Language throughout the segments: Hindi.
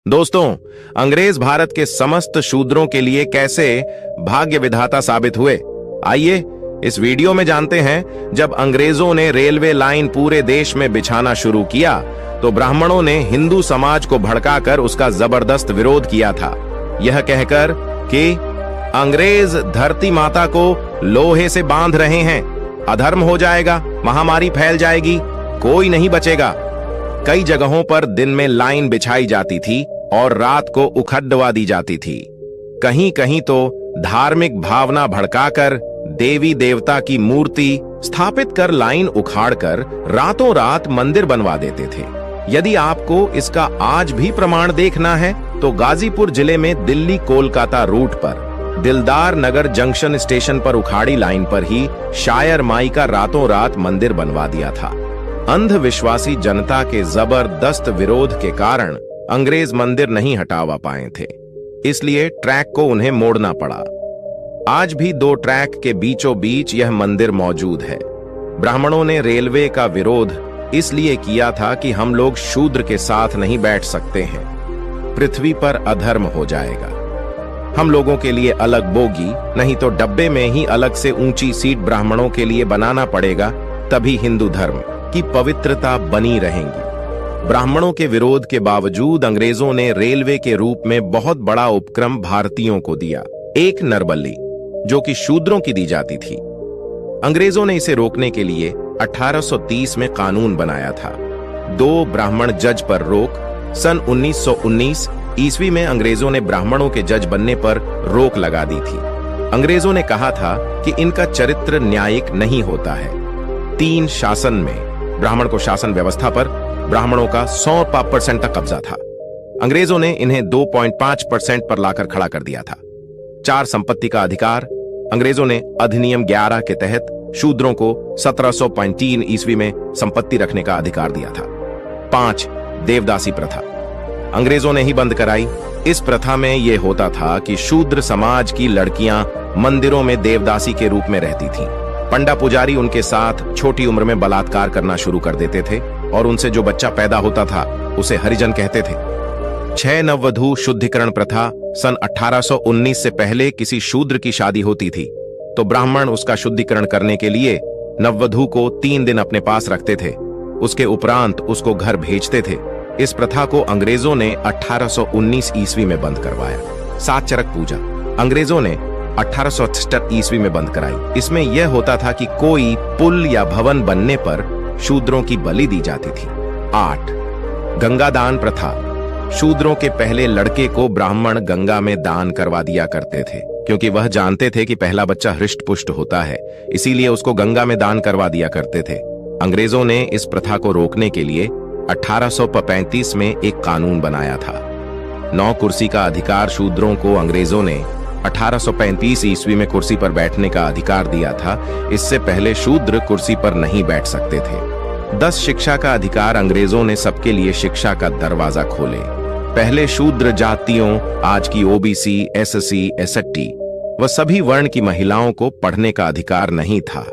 दोस्तों, अंग्रेज भारत के समस्त शूद्रों के लिए कैसे भाग्य विधाता साबित हुए, आइए इस वीडियो में जानते हैं। जब अंग्रेजों ने रेलवे लाइन पूरे देश में बिछाना शुरू किया तो ब्राह्मणों ने हिंदू समाज को भड़काकर उसका जबरदस्त विरोध किया था, यह कहकर कि अंग्रेज धरती माता को लोहे से बांध रहे हैं, अधर्म हो जाएगा, महामारी फैल जाएगी, कोई नहीं बचेगा। कई जगहों पर दिन में लाइन बिछाई जाती थी और रात को उखड़वा दी जाती थी। कहीं कहीं तो धार्मिक भावना भड़काकर देवी देवता की मूर्ति स्थापित कर लाइन उखाड़कर रातों रात मंदिर बनवा देते थे। यदि आपको इसका आज भी प्रमाण देखना है तो गाजीपुर जिले में दिल्ली कोलकाता रूट पर दिलदार नगर जंक्शन स्टेशन पर उखाड़ी लाइन पर ही शायर माई का रातों रात मंदिर बनवा दिया था। अंधविश्वासी जनता के जबरदस्त विरोध के कारण अंग्रेज मंदिर नहीं हटावा पाए थे, इसलिए ट्रैक को उन्हें मोड़ना पड़ा। आज भी दो ट्रैक के बीचों बीच यह मंदिर मौजूद है। ब्राह्मणों ने रेलवे का विरोध इसलिए किया था कि हम लोग शूद्र के साथ नहीं बैठ सकते हैं, पृथ्वी पर अधर्म हो जाएगा। हम लोगों के लिए अलग बोगी, नहीं तो डब्बे में ही अलग से ऊंची सीट ब्राह्मणों के लिए बनाना पड़ेगा, तभी हिंदू धर्म की पवित्रता बनी रहेगी। ब्राह्मणों के विरोध के बावजूद अंग्रेजों ने रेलवे के रूप में बहुत बड़ा उपक्रम भारतीयों को दिया, एक नरबली, जो कि शूद्रों की दी जाती थी। अंग्रेजों ने इसे रोकने के लिए 1830 में कानून बनाया था। 2 ब्राह्मण जज पर रोक। सन 1919 ईस्वी में अंग्रेजों ने ब्राह्मणों के जज बनने पर रोक लगा दी थी। अंग्रेजों ने कहा था कि इनका चरित्र न्यायिक नहीं होता है। 3 शासन में ब्राह्मण को शासन व्यवस्था पर ब्राह्मणों का 100% तक कब्जा था। अंग्रेजों ने इन्हें 2.5% पर लाकर खड़ा कर दिया था। 4 संपत्ति का अधिकार। अंग्रेजों ने अधिनियम 11 के तहत शूद्रों को 1703 ईस्वी में संपत्ति रखने का अधिकार दिया था। 5 देवदासी प्रथा अंग्रेजों ने ही बंद कराई। इस प्रथा में यह होता था कि शूद्र समाज की लड़कियां मंदिरों में देवदासी के रूप में रहती थीं। पंडा पुजारी उनके साथ छोटी उम्र में बलात्कार करना शुरू कर देते थे और उनसे जो बच्चा पैदा होता था उसे हरिजन कहते थे। 6 नववधू शुद्धिकरण प्रथा। सन 1819 से पहले किसी शूद्र की शादी होती थी तो ब्राह्मण उसका शुद्धिकरण करने के लिए नववधू को 3 दिन अपने पास रखते थे, उसके उपरांत उसको घर भेजते थे। इस प्रथा को अंग्रेजों ने 1819 ईस्वी में बंद करवाया। 7 चरक पूजा अंग्रेजों ने 1868 ईस्वी में बंद कराई। इसमें यह होता था कि कोई पुल या भवन बनने पर शूद्रों की बलि दी जाती थी। 8 गंगा दान प्रथा। शूद्रों के पहले लड़के को ब्राह्मण गंगा में दान करवा दिया करते थे, क्योंकि वह जानते थे कि पहला बच्चा हृष्ट पुष्ट होता है, इसीलिए उसको गंगा में दान करवा दिया करते थे। अंग्रेजों ने इस प्रथा को रोकने के लिए 1835 में एक कानून बनाया था। 9 कुर्सी का अधिकार शूद्रों को अंग्रेजों ने 1835 ईस्वी में कुर्सी पर बैठने का अधिकार दिया था। इससे पहले शूद्र कुर्सी पर नहीं बैठ सकते थे। 10 शिक्षा का अधिकार अंग्रेजों ने सबके लिए शिक्षा का दरवाजा खोले। पहले शूद्र जातियों, आज की ओबीसी, एससी, एसटी व सभी वर्ण की महिलाओं को पढ़ने का अधिकार नहीं था।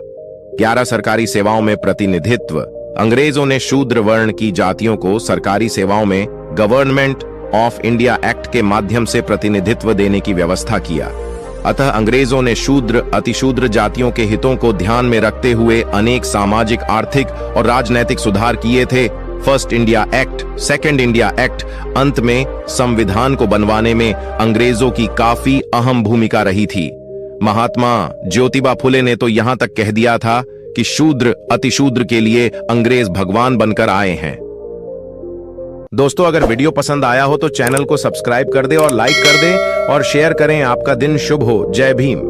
11 सरकारी सेवाओं में प्रतिनिधित्व। अंग्रेजों ने शूद्र वर्ण की जातियों को सरकारी सेवाओं में गवर्नमेंट ऑफ इंडिया एक्ट के माध्यम से प्रतिनिधित्व देने की व्यवस्था किया। अतः अंग्रेजों ने शूद्र, अतिशूद्र जातियों के हितों को ध्यान में रखते हुए अनेक सामाजिक, आर्थिक और राजनैतिक सुधार किए थे। First India act, second India act, अंत में संविधान को बनवाने में अंग्रेजों की काफी अहम भूमिका रही थी। महात्मा ज्योतिबा फुले ने तो यहां तक कह दिया था कि शूद्र अतिशूद्र के लिए अंग्रेज भगवान बनकर आए हैं। दोस्तों, अगर वीडियो पसंद आया हो तो चैनल को सब्सक्राइब कर दे और लाइक कर दे और शेयर करें। आपका दिन शुभ हो। जय भीम।